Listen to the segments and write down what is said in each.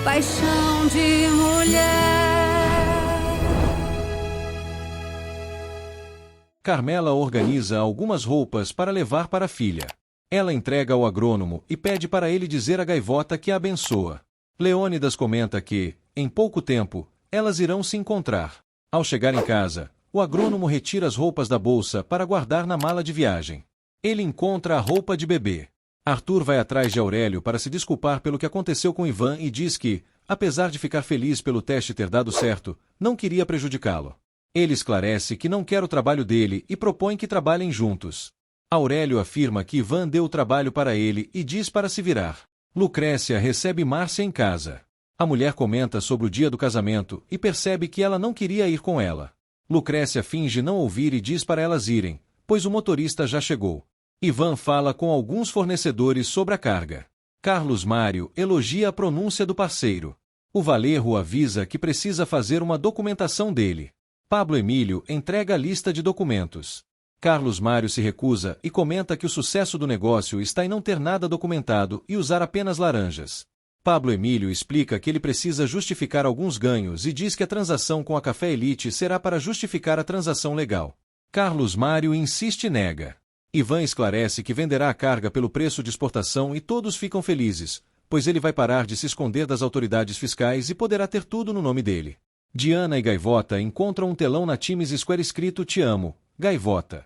paixão de mulher. Carmela organiza algumas roupas para levar para a filha. Ela entrega ao agrônomo e pede para ele dizer à gaivota que a abençoa. Leônidas comenta que, em pouco tempo, elas irão se encontrar. Ao chegar em casa, o agrônomo retira as roupas da bolsa para guardar na mala de viagem. Ele encontra a roupa de bebê. Arthur vai atrás de Aurélio para se desculpar pelo que aconteceu com Ivan e diz que, apesar de ficar feliz pelo teste ter dado certo, não queria prejudicá-lo. Ele esclarece que não quer o trabalho dele e propõe que trabalhem juntos. Aurélio afirma que Ivan deu o trabalho para ele e diz para se virar. Lucrécia recebe Márcia em casa. A mulher comenta sobre o dia do casamento e percebe que ela não queria ir com ela. Lucrécia finge não ouvir e diz para elas irem, pois o motorista já chegou. Ivan fala com alguns fornecedores sobre a carga. Carlos Mário elogia a pronúncia do parceiro. O Valerro avisa que precisa fazer uma documentação dele. Pablo Emílio entrega a lista de documentos. Carlos Mário se recusa e comenta que o sucesso do negócio está em não ter nada documentado e usar apenas laranjas. Pablo Emílio explica que ele precisa justificar alguns ganhos e diz que a transação com a Café Elite será para justificar a transação legal. Carlos Mário insiste e nega. Ivan esclarece que venderá a carga pelo preço de exportação e todos ficam felizes, pois ele vai parar de se esconder das autoridades fiscais e poderá ter tudo no nome dele. Diana e Gaivota encontram um telão na Times Square escrito Te amo, Gaivota.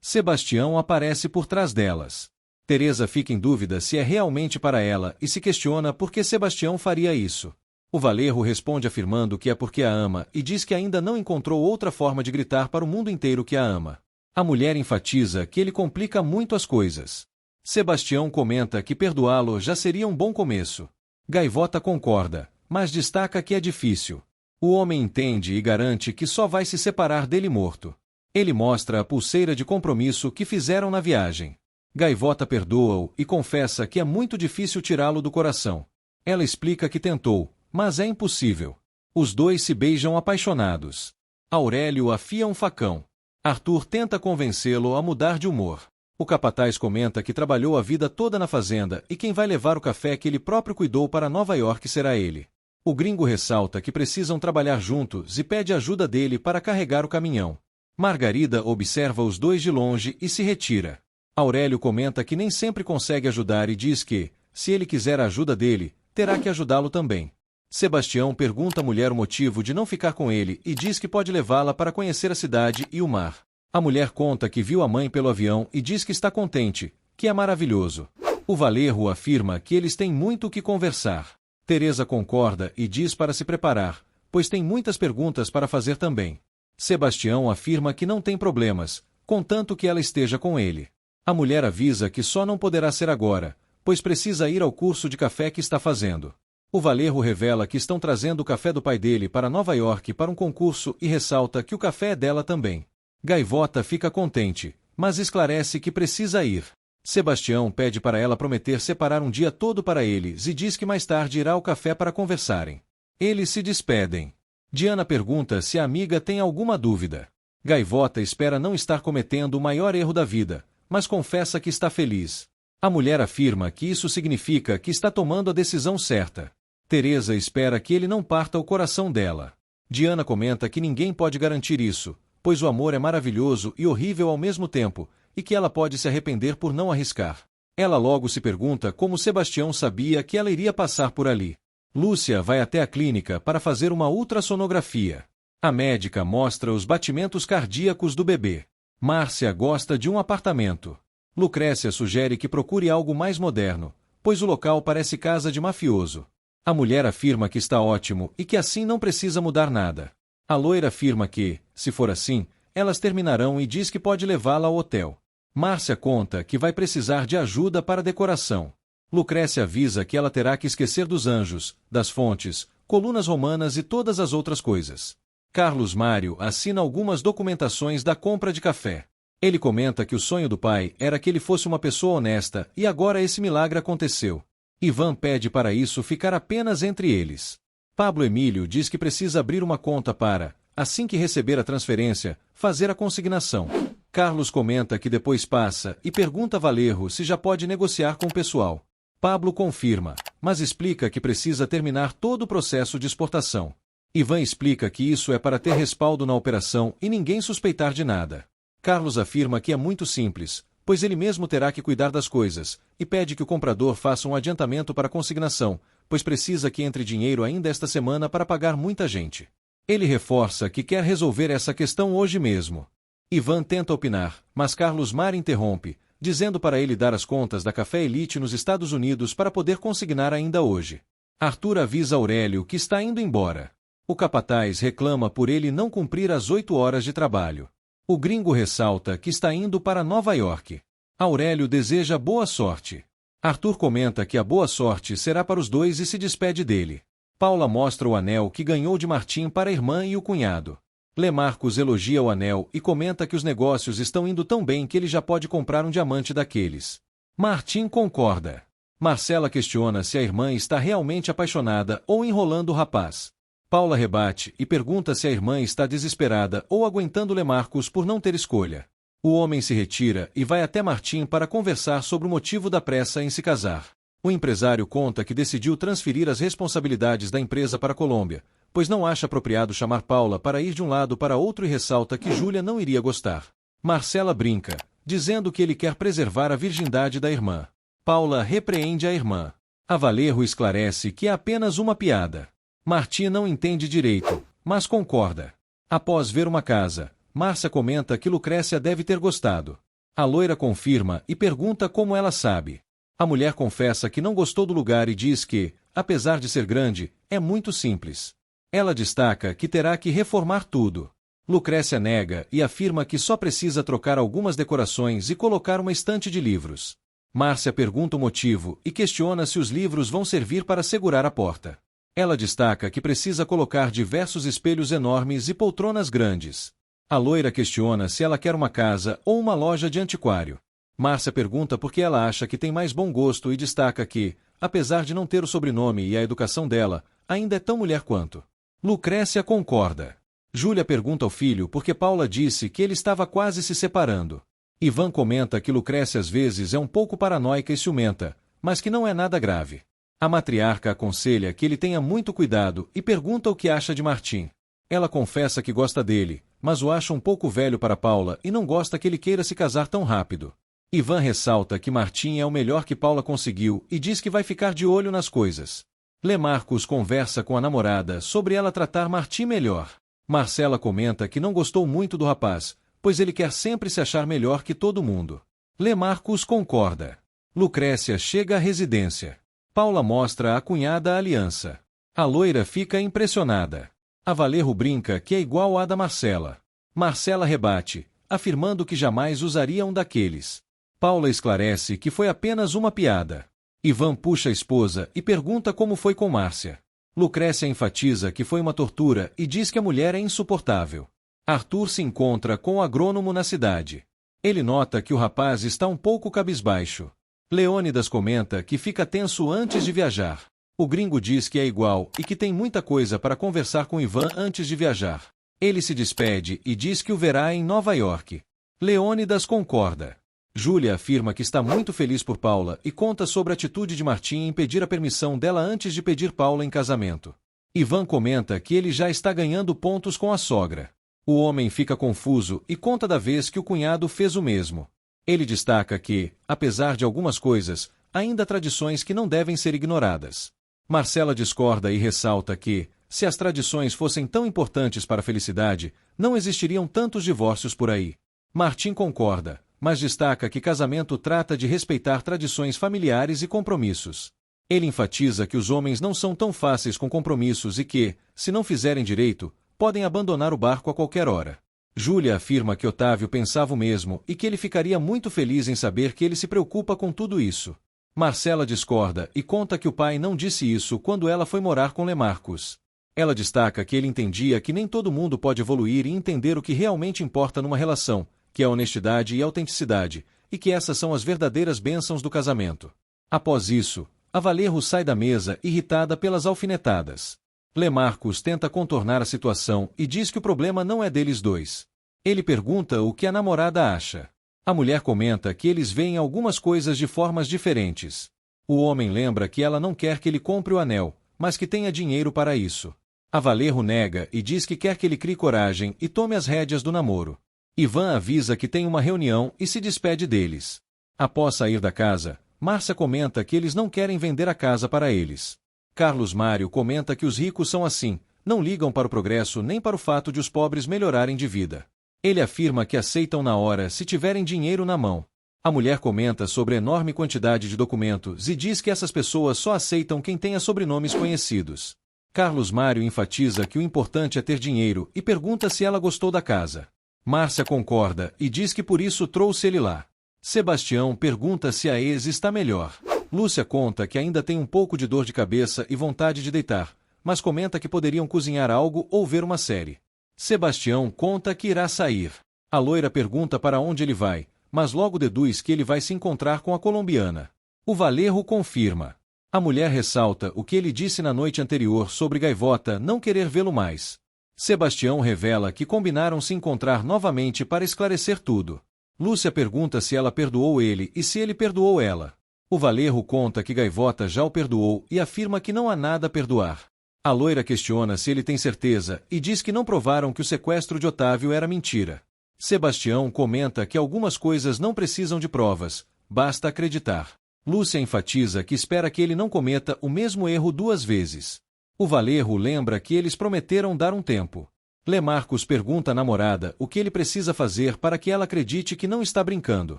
Sebastião aparece por trás delas. Teresa fica em dúvida se é realmente para ela e se questiona por que Sebastião faria isso. O Valerro responde afirmando que é porque a ama e diz que ainda não encontrou outra forma de gritar para o mundo inteiro que a ama. A mulher enfatiza que ele complica muito as coisas. Sebastião comenta que perdoá-lo já seria um bom começo. Gaivota concorda, mas destaca que é difícil. O homem entende e garante que só vai se separar dele morto. Ele mostra a pulseira de compromisso que fizeram na viagem. Gaivota perdoa-o e confessa que é muito difícil tirá-lo do coração. Ela explica que tentou, mas é impossível. Os dois se beijam apaixonados. Aurélio afia um facão. Arthur tenta convencê-lo a mudar de humor. O capataz comenta que trabalhou a vida toda na fazenda e quem vai levar o café que ele próprio cuidou para Nova York será ele. O gringo ressalta que precisam trabalhar juntos e pede ajuda dele para carregar o caminhão. Margarida observa os dois de longe e se retira. Aurélio comenta que nem sempre consegue ajudar e diz que, se ele quiser a ajuda dele, terá que ajudá-lo também. Sebastião pergunta à mulher o motivo de não ficar com ele e diz que pode levá-la para conhecer a cidade e o mar. A mulher conta que viu a mãe pelo avião e diz que está contente, que é maravilhoso. O Valerro afirma que eles têm muito o que conversar. Teresa concorda e diz para se preparar, pois tem muitas perguntas para fazer também. Sebastião afirma que não tem problemas, contanto que ela esteja com ele. A mulher avisa que só não poderá ser agora, pois precisa ir ao curso de café que está fazendo. O Valerro revela que estão trazendo o café do pai dele para Nova York para um concurso e ressalta que o café é dela também. Gaivota fica contente, mas esclarece que precisa ir. Sebastião pede para ela prometer separar um dia todo para eles e diz que mais tarde irá ao café para conversarem. Eles se despedem. Diana pergunta se a amiga tem alguma dúvida. Gaivota espera não estar cometendo o maior erro da vida, mas confessa que está feliz. A mulher afirma que isso significa que está tomando a decisão certa. Teresa espera que ele não parta o coração dela. Diana comenta que ninguém pode garantir isso, pois o amor é maravilhoso e horrível ao mesmo tempo, e que ela pode se arrepender por não arriscar. Ela logo se pergunta como Sebastião sabia que ela iria passar por ali. Lúcia vai até a clínica para fazer uma ultrassonografia. A médica mostra os batimentos cardíacos do bebê. Márcia gosta de um apartamento. Lucrécia sugere que procure algo mais moderno, pois o local parece casa de mafioso. A mulher afirma que está ótimo e que assim não precisa mudar nada. A loira afirma que, se for assim, elas terminarão e diz que pode levá-la ao hotel. Márcia conta que vai precisar de ajuda para decoração. Lucrécia avisa que ela terá que esquecer dos anjos, das fontes, colunas romanas e todas as outras coisas. Carlos Mário assina algumas documentações da compra de café. Ele comenta que o sonho do pai era que ele fosse uma pessoa honesta e agora esse milagre aconteceu. Ivan pede para isso ficar apenas entre eles. Pablo Emílio diz que precisa abrir uma conta para, assim que receber a transferência, fazer a consignação. Carlos comenta que depois passa e pergunta a Valerro se já pode negociar com o pessoal. Pablo confirma, mas explica que precisa terminar todo o processo de exportação. Ivan explica que isso é para ter respaldo na operação e ninguém suspeitar de nada. Carlos afirma que é muito simples, pois ele mesmo terá que cuidar das coisas, e pede que o comprador faça um adiantamento para consignação, pois precisa que entre dinheiro ainda esta semana para pagar muita gente. Ele reforça que quer resolver essa questão hoje mesmo. Ivan tenta opinar, mas Carlos Mar interrompe, dizendo para ele dar as contas da Café Elite nos Estados Unidos para poder consignar ainda hoje. Arthur avisa Aurélio que está indo embora. O capataz reclama por ele não cumprir as 8 horas de trabalho. O gringo ressalta que está indo para Nova York. Aurélio deseja boa sorte. Arthur comenta que a boa sorte será para os dois e se despede dele. Paula mostra o anel que ganhou de Martim para a irmã e o cunhado. Lemarcus elogia o anel e comenta que os negócios estão indo tão bem que ele já pode comprar um diamante daqueles. Martim concorda. Marcela questiona se a irmã está realmente apaixonada ou enrolando o rapaz. Paula rebate e pergunta se a irmã está desesperada ou aguentando Lemarcus por não ter escolha. O homem se retira e vai até Martim para conversar sobre o motivo da pressa em se casar. O empresário conta que decidiu transferir as responsabilidades da empresa para a Colômbia, pois não acha apropriado chamar Paula para ir de um lado para outro e ressalta que Júlia não iria gostar. Marcela brinca, dizendo que ele quer preservar a virgindade da irmã. Paula repreende a irmã. A Valerro esclarece que é apenas uma piada. Martim não entende direito, mas concorda. Após ver uma casa, Márcia comenta que Lucrécia deve ter gostado. A loira confirma e pergunta como ela sabe. A mulher confessa que não gostou do lugar e diz que, apesar de ser grande, é muito simples. Ela destaca que terá que reformar tudo. Lucrécia nega e afirma que só precisa trocar algumas decorações e colocar uma estante de livros. Márcia pergunta o motivo e questiona se os livros vão servir para segurar a porta. Ela destaca que precisa colocar diversos espelhos enormes e poltronas grandes. A loira questiona se ela quer uma casa ou uma loja de antiquário. Márcia pergunta por que ela acha que tem mais bom gosto e destaca que, apesar de não ter o sobrenome e a educação dela, ainda é tão mulher quanto. Lucrécia concorda. Júlia pergunta ao filho por que Paula disse que ele estava quase se separando. Ivan comenta que Lucrécia às vezes é um pouco paranoica e ciumenta, mas que não é nada grave. A matriarca aconselha que ele tenha muito cuidado e pergunta o que acha de Martim. Ela confessa que gosta dele, mas o acha um pouco velho para Paula e não gosta que ele queira se casar tão rápido. Ivan ressalta que Martim é o melhor que Paula conseguiu e diz que vai ficar de olho nas coisas. Lemarcus conversa com a namorada sobre ela tratar Martim melhor. Marcela comenta que não gostou muito do rapaz, pois ele quer sempre se achar melhor que todo mundo. Lemarcus concorda. Lucrécia chega à residência. Paula mostra à cunhada a aliança. A loira fica impressionada. A Valerro brinca que é igual à da Marcela. Marcela rebate, afirmando que jamais usaria um daqueles. Paula esclarece que foi apenas uma piada. Ivan puxa a esposa e pergunta como foi com Márcia. Lucrécia enfatiza que foi uma tortura e diz que a mulher é insuportável. Arthur se encontra com o agrônomo na cidade. Ele nota que o rapaz está um pouco cabisbaixo. Leônidas comenta que fica tenso antes de viajar. O gringo diz que é igual e que tem muita coisa para conversar com Ivan antes de viajar. Ele se despede e diz que o verá em Nova York. Leônidas concorda. Júlia afirma que está muito feliz por Paula e conta sobre a atitude de Martim em pedir a permissão dela antes de pedir Paula em casamento. Ivan comenta que ele já está ganhando pontos com a sogra. O homem fica confuso e conta da vez que o cunhado fez o mesmo. Ele destaca que, apesar de algumas coisas, ainda há tradições que não devem ser ignoradas. Marcela discorda e ressalta que, se as tradições fossem tão importantes para a felicidade, não existiriam tantos divórcios por aí. Martim concorda, mas destaca que casamento trata de respeitar tradições familiares e compromissos. Ele enfatiza que os homens não são tão fáceis com compromissos e que, se não fizerem direito, podem abandonar o barco a qualquer hora. Júlia afirma que Otávio pensava o mesmo e que ele ficaria muito feliz em saber que ele se preocupa com tudo isso. Marcela discorda e conta que o pai não disse isso quando ela foi morar com Lemarcus. Ela destaca que ele entendia que nem todo mundo pode evoluir e entender o que realmente importa numa relação, que é a honestidade e a autenticidade, e que essas são as verdadeiras bênçãos do casamento. Após isso, a Valerro sai da mesa irritada pelas alfinetadas. Lemarcus tenta contornar a situação e diz que o problema não é deles dois. Ele pergunta o que a namorada acha. A mulher comenta que eles veem algumas coisas de formas diferentes. O homem lembra que ela não quer que ele compre o anel, mas que tenha dinheiro para isso. A Valerro nega e diz que quer que ele crie coragem e tome as rédeas do namoro. Ivan avisa que tem uma reunião e se despede deles. Após sair da casa, Márcia comenta que eles não querem vender a casa para eles. Carlos Mário comenta que os ricos são assim, não ligam para o progresso nem para o fato de os pobres melhorarem de vida. Ele afirma que aceitam na hora se tiverem dinheiro na mão. A mulher comenta sobre a enorme quantidade de documentos e diz que essas pessoas só aceitam quem tenha sobrenomes conhecidos. Carlos Mário enfatiza que o importante é ter dinheiro e pergunta se ela gostou da casa. Márcia concorda e diz que por isso trouxe ele lá. Sebastião pergunta se a ex está melhor. Lúcia conta que ainda tem um pouco de dor de cabeça e vontade de deitar, mas comenta que poderiam cozinhar algo ou ver uma série. Sebastião conta que irá sair. A loira pergunta para onde ele vai, mas logo deduz que ele vai se encontrar com a colombiana. O Valerro confirma. A mulher ressalta o que ele disse na noite anterior sobre Gaivota não querer vê-lo mais. Sebastião revela que combinaram se encontrar novamente para esclarecer tudo. Lúcia pergunta se ela perdoou ele e se ele perdoou ela. O Valerro conta que Gaivota já o perdoou e afirma que não há nada a perdoar. A loira questiona se ele tem certeza e diz que não provaram que o sequestro de Otávio era mentira. Sebastião comenta que algumas coisas não precisam de provas, basta acreditar. Lúcia enfatiza que espera que ele não cometa o mesmo erro 2 vezes. O Valerro lembra que eles prometeram dar um tempo. Lemarcos pergunta à namorada o que ele precisa fazer para que ela acredite que não está brincando.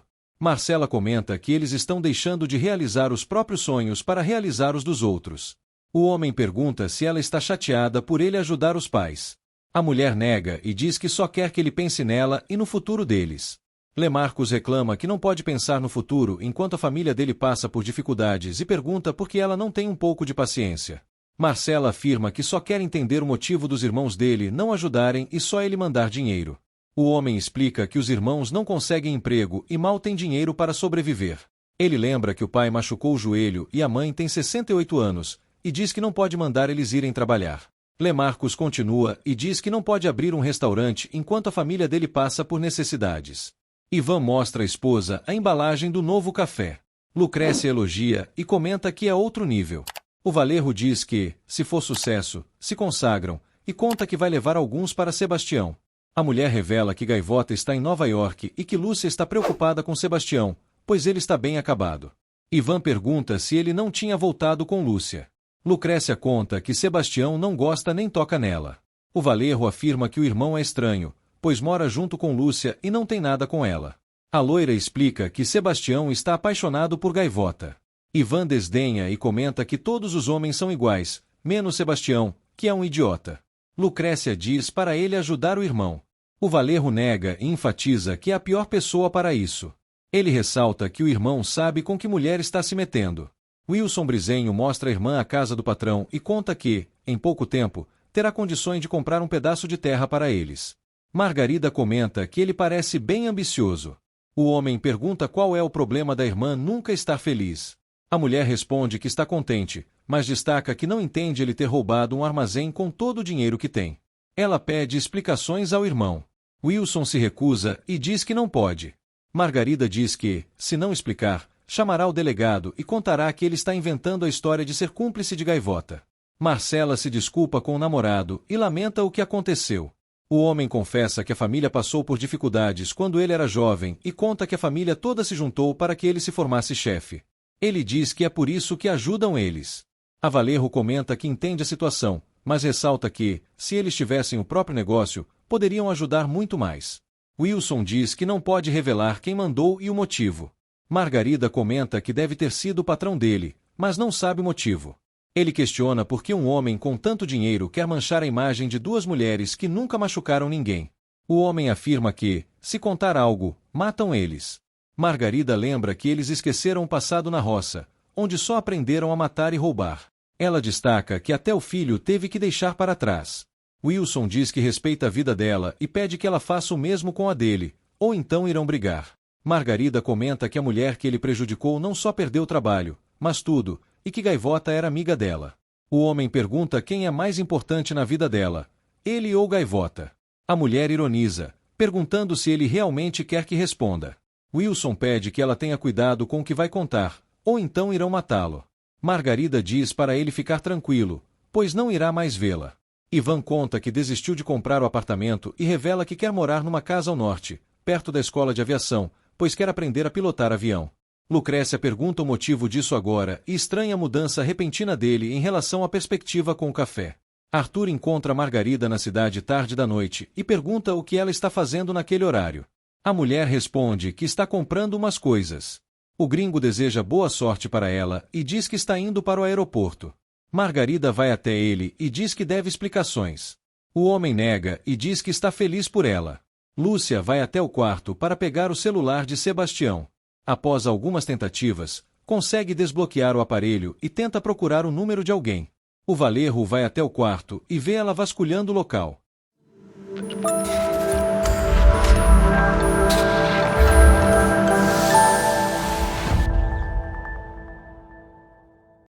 Marcela comenta que eles estão deixando de realizar os próprios sonhos para realizar os dos outros. O homem pergunta se ela está chateada por ele ajudar os pais. A mulher nega e diz que só quer que ele pense nela e no futuro deles. Lemarcos reclama que não pode pensar no futuro enquanto a família dele passa por dificuldades e pergunta por que ela não tem um pouco de paciência. Marcela afirma que só quer entender o motivo dos irmãos dele não ajudarem e só ele mandar dinheiro. O homem explica que os irmãos não conseguem emprego e mal têm dinheiro para sobreviver. Ele lembra que o pai machucou o joelho e a mãe tem 68 anos, e diz que não pode mandar eles irem trabalhar. Lemarcos continua e diz que não pode abrir um restaurante enquanto a família dele passa por necessidades. Ivan mostra à esposa a embalagem do novo café. Lucrécia elogia e comenta que é outro nível. O Valerro diz que, se for sucesso, se consagram, e conta que vai levar alguns para Sebastião. A mulher revela que Gaivota está em Nova York e que Lúcia está preocupada com Sebastião, pois ele está bem acabado. Ivan pergunta se ele não tinha voltado com Lúcia. Lucrécia conta que Sebastião não gosta nem toca nela. O Valerro afirma que o irmão é estranho, pois mora junto com Lúcia e não tem nada com ela. A loira explica que Sebastião está apaixonado por Gaivota. Ivan desdenha e comenta que todos os homens são iguais, menos Sebastião, que é um idiota. Lucrécia diz para ele ajudar o irmão. O Valerro nega e enfatiza que é a pior pessoa para isso. Ele ressalta que o irmão sabe com que mulher está se metendo. Wilson Brizenho mostra à irmã a casa do patrão e conta que, em pouco tempo, terá condições de comprar um pedaço de terra para eles. Margarida comenta que ele parece bem ambicioso. O homem pergunta qual é o problema da irmã nunca estar feliz. A mulher responde que está contente, mas destaca que não entende ele ter roubado um armazém com todo o dinheiro que tem. Ela pede explicações ao irmão. Wilson se recusa e diz que não pode. Margarida diz que, se não explicar, chamará o delegado e contará que ele está inventando a história de ser cúmplice de Gaivota. Marcela se desculpa com o namorado e lamenta o que aconteceu. O homem confessa que a família passou por dificuldades quando ele era jovem e conta que a família toda se juntou para que ele se formasse chefe. Ele diz que é por isso que ajudam eles. A Valerro comenta que entende a situação, mas ressalta que, se eles tivessem o próprio negócio, poderiam ajudar muito mais. Wilson diz que não pode revelar quem mandou e o motivo. Margarida comenta que deve ter sido o patrão dele, mas não sabe o motivo. Ele questiona por que um homem com tanto dinheiro quer manchar a imagem de 2 mulheres que nunca machucaram ninguém. O homem afirma que, se contar algo, matam eles. Margarida lembra que eles esqueceram o passado na roça, onde só aprenderam a matar e roubar. Ela destaca que até o filho teve que deixar para trás. Wilson diz que respeita a vida dela e pede que ela faça o mesmo com a dele, ou então irão brigar. Margarida comenta que a mulher que ele prejudicou não só perdeu o trabalho, mas tudo, e que Gaivota era amiga dela. O homem pergunta quem é mais importante na vida dela, ele ou Gaivota. A mulher ironiza, perguntando se ele realmente quer que responda. Wilson pede que ela tenha cuidado com o que vai contar, ou então irão matá-lo. Margarida diz para ele ficar tranquilo, pois não irá mais vê-la. Ivan conta que desistiu de comprar o apartamento e revela que quer morar numa casa ao norte, perto da escola de aviação, pois quer aprender a pilotar avião. Lucrécia pergunta o motivo disso agora e estranha a mudança repentina dele em relação à perspectiva com o café. Arthur encontra Margarida na cidade tarde da noite e pergunta o que ela está fazendo naquele horário. A mulher responde que está comprando umas coisas. O gringo deseja boa sorte para ela e diz que está indo para o aeroporto. Margarida vai até ele e diz que deve explicações. O homem nega e diz que está feliz por ela. Lúcia vai até o quarto para pegar o celular de Sebastião. Após algumas tentativas, consegue desbloquear o aparelho e tenta procurar o número de alguém. O Valerro vai até o quarto e vê ela vasculhando o local.